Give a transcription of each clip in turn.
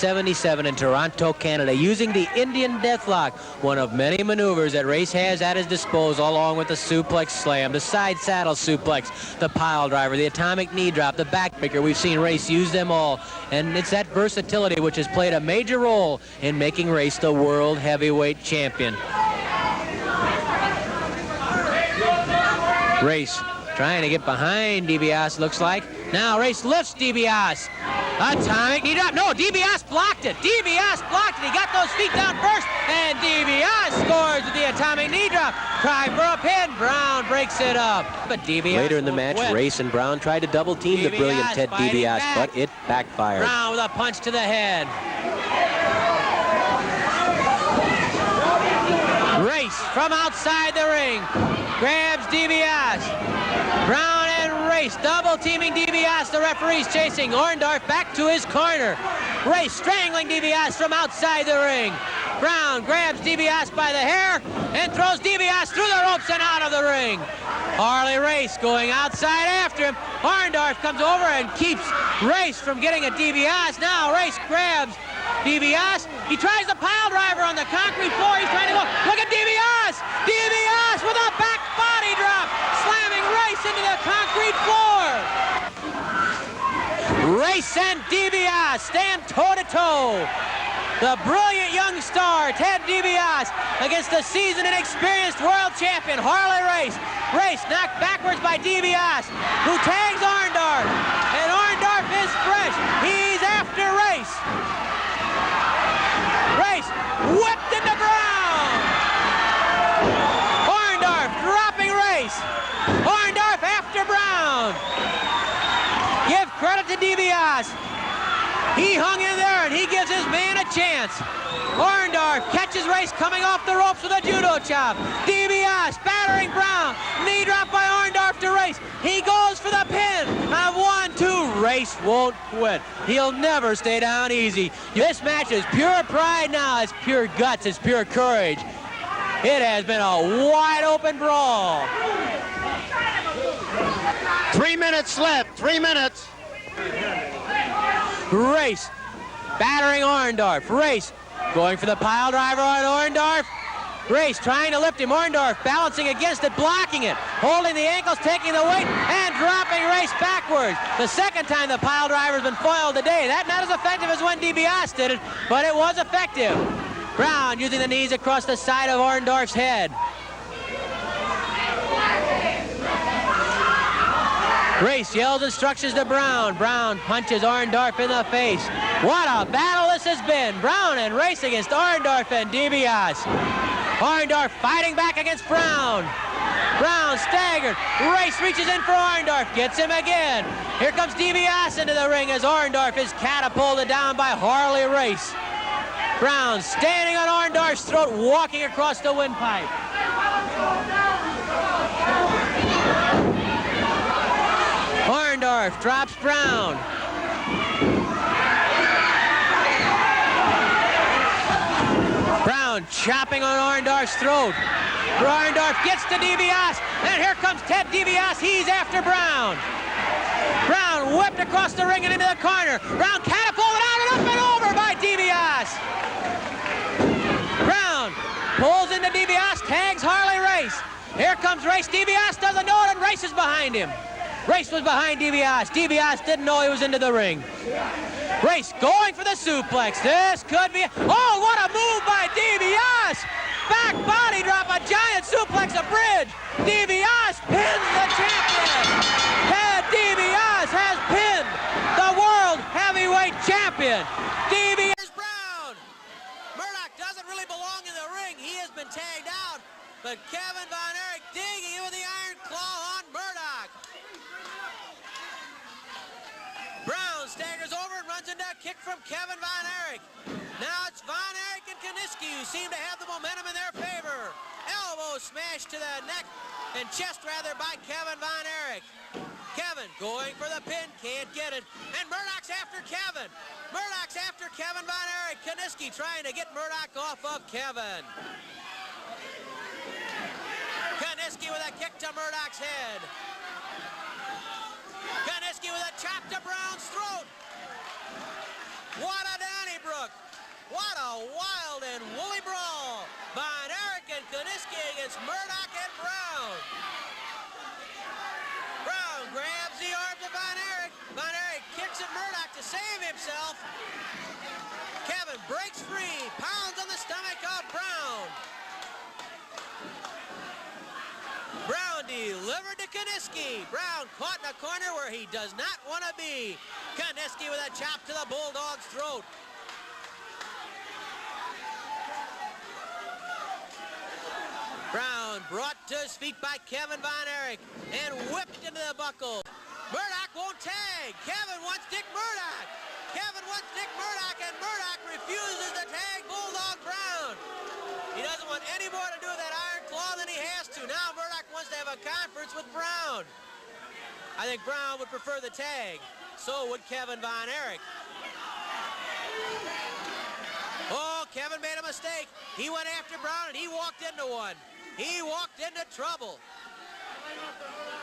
1977 in Toronto, Canada, using the Indian Deathlock, one of many maneuvers that Race has at his disposal, along with the suplex slam, the side saddle suplex, the pile driver, the atomic knee drop, the backbreaker. We've seen Race use them all, and it's that versatility which has played a major role in making Race the world heavyweight champion. Race trying to get behind DiBiase, looks like. Now Race lifts DiBiase. Atomic knee drop. No, DiBiase blocked it. DiBiase blocked it. He got those feet down first, and DiBiase scores with the atomic knee drop. Try for a pin. Brown breaks it up. But DiBiase later in the match, Race and Brown tried to double team the brilliant Ted DiBiase, but it backfired. Brown with a punch to the head. Race from outside the ring grabs DiBiase. Brown and Race double teaming DiBiase. The referee's chasing Orndorff back to his corner. Race strangling DiBiase from outside the ring. Brown grabs DiBiase by the hair and throws DiBiase through the ropes and out of the ring. Harley Race going outside after him. Orndorff comes over and keeps Race from getting at DiBiase. Now Race grabs DiBiase. He tries the pile driver on the concrete floor. He's trying to go. Look at DiBiase! DiBiase with a back body drop, slamming Race into the concrete floor. Race and DiBiase stand toe-to-toe. The brilliant young star, Ted DiBiase, against the seasoned and experienced world champion, Harley Race. Race knocked backwards by DiBiase, who tags Orndorff. And Orndorff is fresh. He's after Race. Race whipped into ground. Orndorff dropping Race. Orndorff after Brown. Give credit to DiBiase. He hung in there and he gives his man a chance. Orndorff catches Race coming off the ropes with a judo chop. DiBiase battering Brown. Knee drop by Orndorff to Race. He goes for the pin of 1-2. Race won't quit. He'll never stay down easy. This match is pure pride now. It's pure guts. It's pure courage. It has been a wide open brawl. 3 minutes left. 3 minutes. Race battering Orndorff. Race going for the pile driver on Orndorff. Race trying to lift him. Orndorff balancing against it, blocking it, holding the ankles, taking the weight, and dropping Race backwards. The second time the pile driver's been foiled today. That not as effective as when DiBiase did it, but it was effective. Brown using the knees across the side of Orndorff's head. Race yells instructions to Brown. Brown punches Orndorff in the face. What a battle this has been. Brown and Race against Orndorff and DiBiase. Orndorff fighting back against Brown. Brown staggered. Race reaches in for Orndorff. Gets him again. Here comes DiBiase into the ring as Orndorff is catapulted down by Harley Race. Brown standing on Orndorff's throat, walking across the windpipe. Orndorff drops Brown. Brown chopping on Orndorff's throat. Orndorff gets to DiBiase, and here comes Ted DiBiase. He's after Brown. Brown whipped across the ring and into the corner. Brown catapulted out and up and over by DiBiase. Brown pulls into DiBiase, tags Harley Race. Here comes Race. DiBiase doesn't know it, and Race is behind him. Race was behind DiBiase. DiBiase didn't know he was into the ring. Race going for the suplex. This could be... Oh, what a move by DiBiase! Back body drop, a giant suplex, a bridge. DiBiase pins the champion. Ted DiBiase has pinned the world heavyweight champion. DiBiase. Brown. Murdoch doesn't really belong in the ring. He has been tagged out. But Kevin Von Erich digging with the iron claw on Murdoch. Brown staggers over and runs into a kick from Kevin Von Erich. Now it's Von Erich and Kiniski who seem to have the momentum in their favor. Elbow smash to the neck and chest rather by Kevin Von Erich. Kevin going for the pin, can't get it. And Murdoch's after Kevin. Murdoch's after Kevin Von Erich. Kiniski trying to get Murdoch off of Kevin. Kiniski with a kick to Murdoch's head. Kiniski with a chop to Brown's throat. What a Donnybrook. breaks free, pounds on the stomach of Brown. Brown delivered to Kiniski. Brown caught in a corner where he does not want to be. Kiniski with a chop to the Bulldog's throat. Brown brought to his feet by Kevin Von Erich and whipped into the buckle. Murdoch won't tag. Kevin wants Dick Murdoch. Kevin wants Dick Murdoch, and Murdoch refuses to tag Bulldog Brown. He doesn't want any more to do with that Iron Claw than he has to. Now Murdoch wants to have a conference with Brown. I think Brown would prefer the tag. So would Kevin Von Erich. Oh, Kevin made a mistake. He went after Brown and he walked into one. He walked into trouble.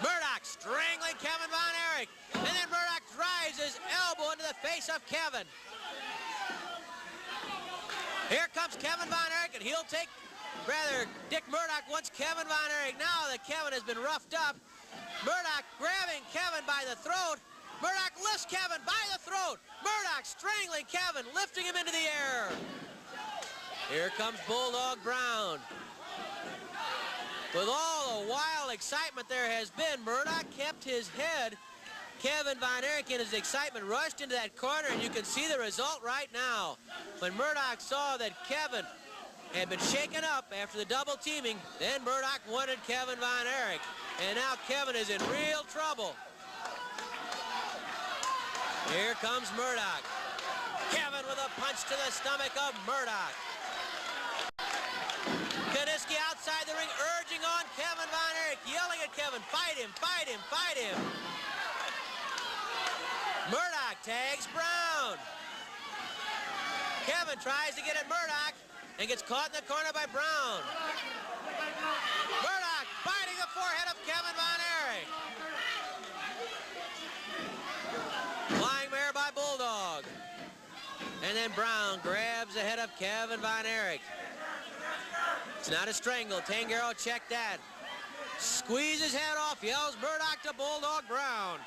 Murdoch strangling Kevin Von Erich. And then Murdoch drives his elbow into the face of Kevin. Here comes Kevin Von Erich, and he'll take, rather, Dick Murdoch wants Kevin Von Erich. Now that Kevin has been roughed up, Murdoch grabbing Kevin by the throat. Murdoch lifts Kevin by the throat. Murdoch strangling Kevin, lifting him into the air. Here comes Bulldog Brown. With all the wild excitement there has been, Murdoch kept his head. Kevin Von Erich in his excitement rushed into that corner, and you can see the result right now. When Murdoch saw that Kevin had been shaken up after the double teaming, then Murdoch wanted Kevin Von Erich. And now Kevin is in real trouble. Here comes Murdoch. Kevin with a punch to the stomach of Murdoch. Kiniski outside the ring urging on Kevin Von Erich, yelling at Kevin, fight him, fight him, fight him. Murdoch tags Brown. Kevin tries to get at Murdoch and gets caught in the corner by Brown. Murdoch biting the forehead of Kevin Von Erich. Flying mare by Bulldog. And then Brown grabs the head of Kevin Von Erich. It's not a strangle. Tangaro checked that. Squeeze his head off, yells Murdoch to Bulldog Brown.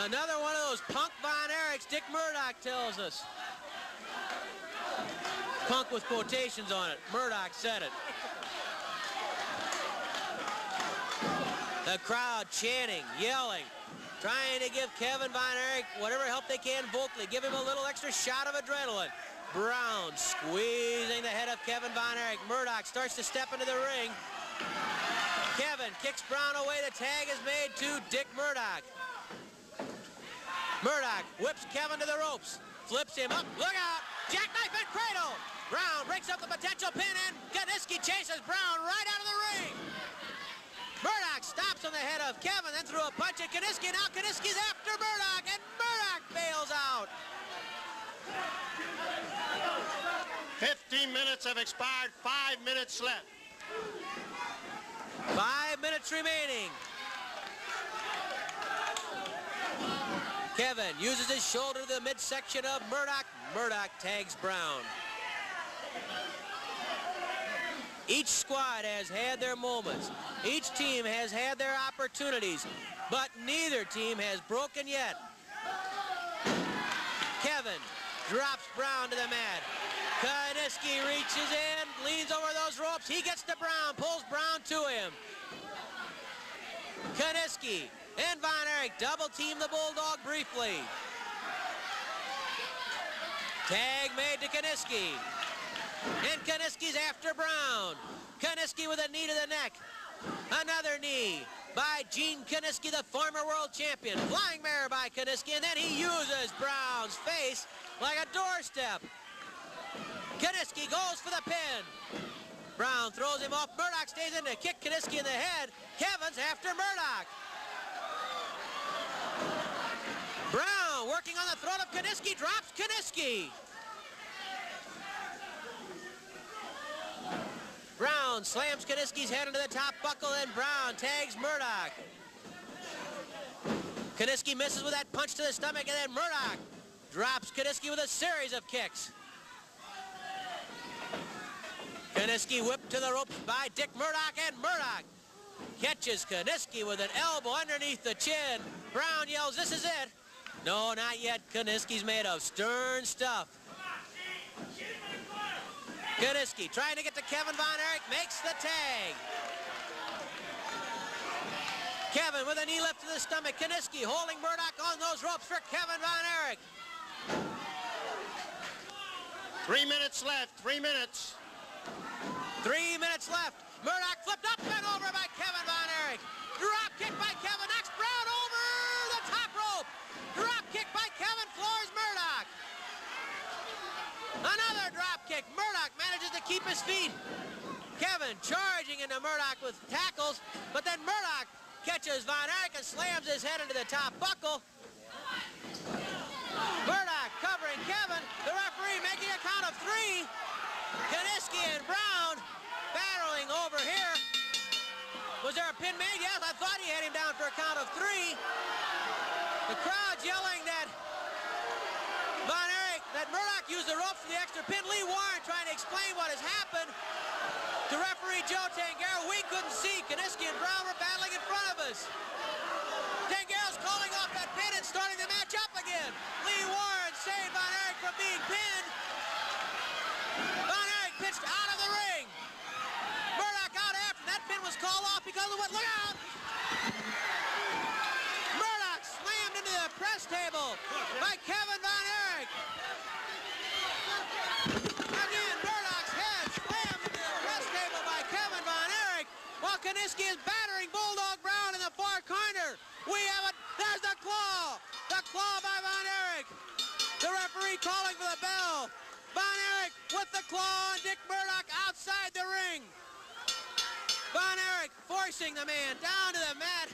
Another one of those punk Von Erichs, Dick Murdoch tells us. Punk with quotations on it. Murdoch said it. The crowd chanting, yelling, trying to give Kevin Von Erich whatever help they can vocally. Give him a little extra shot of adrenaline. Brown squeezing the head of Kevin Von Erich. Murdoch starts to step into the ring. Kevin kicks Brown away. The tag is made to Dick Murdoch. Murdoch whips Kevin to the ropes. Flips him up. Look out! Jackknife and cradle! Brown breaks up the potential pin, and Kiniski chases Brown right out of the ring. Murdoch stops on the head of Kevin, then threw a punch at Kiniski. Now Kiniski's after Murdoch, and Murdoch bails out. 15 minutes have expired, 5 minutes left. 5 minutes remaining. Kevin uses his shoulder to the midsection of Murdoch. Murdoch tags Brown. Each squad has had their moments. Each team has had their opportunities, but neither team has broken yet. Kevin drops Brown to the mat. Kiniski reaches in, leans over those ropes. He gets to Brown, pulls Brown to him. Kiniski and Von Erich double team the Bulldog briefly. Tag made to Kiniski. And Kiniski's after Brown. Kiniski with a knee to the neck. Another knee by Gene Kiniski, the former world champion. Flying mare by Kiniski, and then he uses Brown's face like a doorstep. Kiniski goes for the pin. Brown throws him off. Murdoch stays in to kick Kiniski in the head. Kevin's after Murdoch. Brown working on the throat of Kiniski, drops Kiniski. Brown slams Kiniski's head into the top buckle, and Brown tags Murdoch. Kiniski misses with that punch to the stomach, and then Murdoch drops Kiniski with a series of kicks. Kiniski whipped to the ropes by Dick Murdoch, and Murdoch catches Kiniski with an elbow underneath the chin. Brown yells, "This is it." No, not yet. Kiniski's made of stern stuff. Kiniski trying to get to Kevin Von Erich, makes the tag. Kevin with a knee lift to the stomach. Kiniski holding Murdoch on those ropes for Kevin Von Erich. 3 minutes left. 3 minutes. 3 minutes left. Murdoch flipped up and over by Kevin Von Erich. Drop kick by Kevin. Knocks Brown over the top rope. Drop kick by Kevin, floors Murdoch. Another drop kick. Murdoch manages to keep his feet. Kevin charging into Murdoch with tackles, but then Murdoch catches Von Erich and slams his head into the top buckle. Murdoch covering Kevin. The referee making a count of 3. Kiniski and Brown battling over here. Was there a pin made? Yes, I thought he had him down for a count of 3. The crowd's yelling that that Murdoch used the ropes for the extra pin. Lee Warren trying to explain what has happened to referee Joe Tangaro. We couldn't see. Kiniski and Brown were battling in front of us. Tangaro's calling off that pin and starting the match up again. Lee Warren saved Von Erich from being pinned. Von Erich pitched out of the ring. Murdoch out after. That pin was called off because of what? Look out! Murdoch slammed into the press table by Kevin Von Erich. Again, Murdoch's head slammed into the press table by Kevin Von Erich, while Kiniski is battering Bulldog Brown in the far corner. We have it. There's the claw. The claw by Von Erich. The referee calling for the bell. Von Erich with the claw and Dick Murdoch outside the ring. Von Erich forcing the man down to the mat,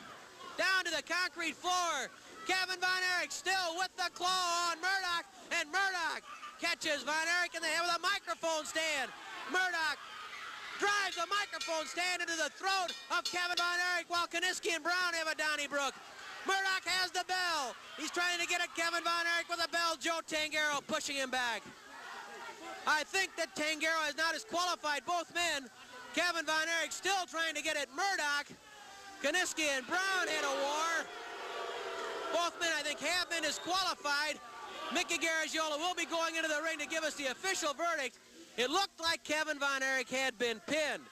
down to the concrete floor. Kevin Von Erich still with the claw on Murdoch, and Murdoch catches Von Erich in the head with a microphone stand. Murdoch drives the microphone stand into the throat of Kevin Von Erich while Kiniski and Brown have a Donnybrook. Murdoch has the bell. He's trying to get at Kevin Von Erich with a bell. Joe Tangaro pushing him back. I think that Tangaro has not disqualified both men. Kevin Von Erich still trying to get at Murdoch. Kiniski and Brown had a war. Both men, I think, have been disqualified. Mickey Garagiola will be going into the ring to give us the official verdict. It looked like Kevin Von Erich had been pinned.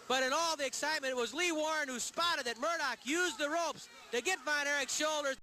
But in all the excitement, it was Lee Warren who spotted that Murdoch used the ropes to get Von Erich's shoulders.